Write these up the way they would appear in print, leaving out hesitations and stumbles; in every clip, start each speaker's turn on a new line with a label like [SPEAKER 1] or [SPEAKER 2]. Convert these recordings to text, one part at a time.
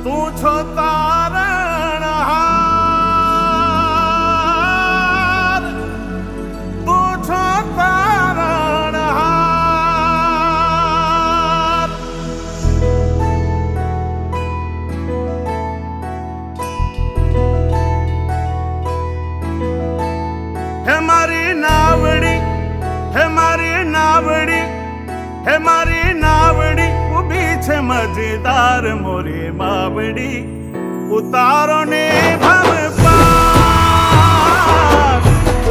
[SPEAKER 1] તું છો તારણહાર, તું છો તારણહાર. હે મારી નાવડી, હે મારી નાવડી, હે મારી નાવડી ઊભી છે મજેદાર મોરી માવડી. ઉતારો ને ભવ પાર,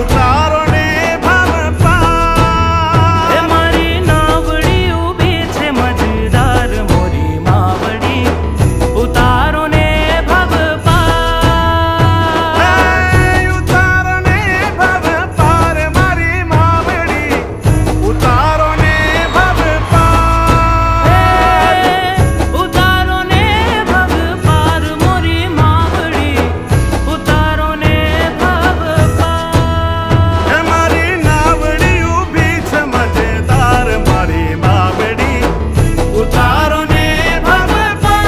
[SPEAKER 1] ઉતારો ને ભવ પાર.
[SPEAKER 2] હે મારી નાવડી ઊભી છે મજેદાર મોરી માવડી. ઉતારો ને ભવ પાર.
[SPEAKER 1] હે ઉતારો ને ભવ પાર મારી માવડી. ઉતારો ને ભવ પાર.
[SPEAKER 2] ઉતારો ને ભવ પાર મોરી માવડી. ઉતારો ને ભવ પાર.
[SPEAKER 1] હે મારી નાવડી ઊભી છે મજેદાર મારી માવડી. ઉતારો ને ભવ પાર.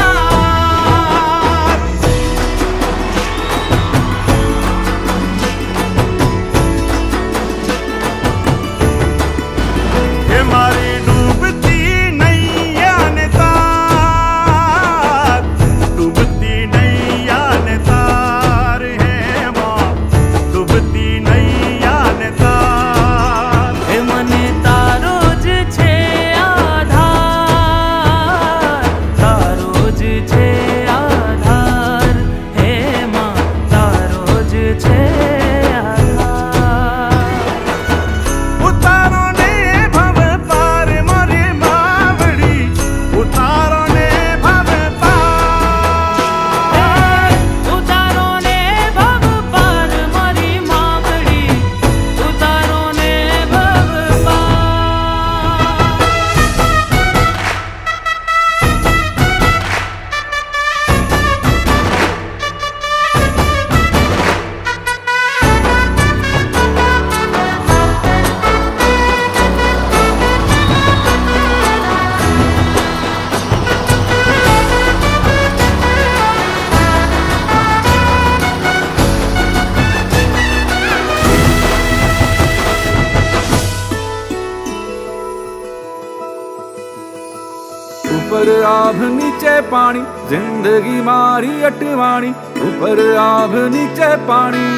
[SPEAKER 1] હે મારી ડૂબતી નૈયા ને તાર, ડૂબતી નૈયા ને તાર. હે માં ડૂબતી નૈયા ને તાર.
[SPEAKER 2] હે મને તારો જ છે આધાર, તારો જ છે આધાર. હે માં તારો જ છે આધાર.
[SPEAKER 1] ઉતારો ને ભવ પાર મારી માવડી. ઉતારો ને ભવ પાર.
[SPEAKER 2] ઉતારો ને ભવ પાર મારી માવડી. ઉતારો ને ભવ પાર.
[SPEAKER 3] ઉપર આભ નીચે પાણી, જિંદગી મારી અટવાણી. ઉપર આભ નીચે પાણી,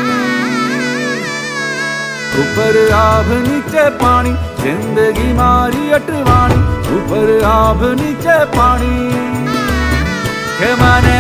[SPEAKER 3] ઉપર આભ નીચે પાણી, જિંદગી મારી અટવાણી. ઉપર આભ નીચે પાણી. હે મને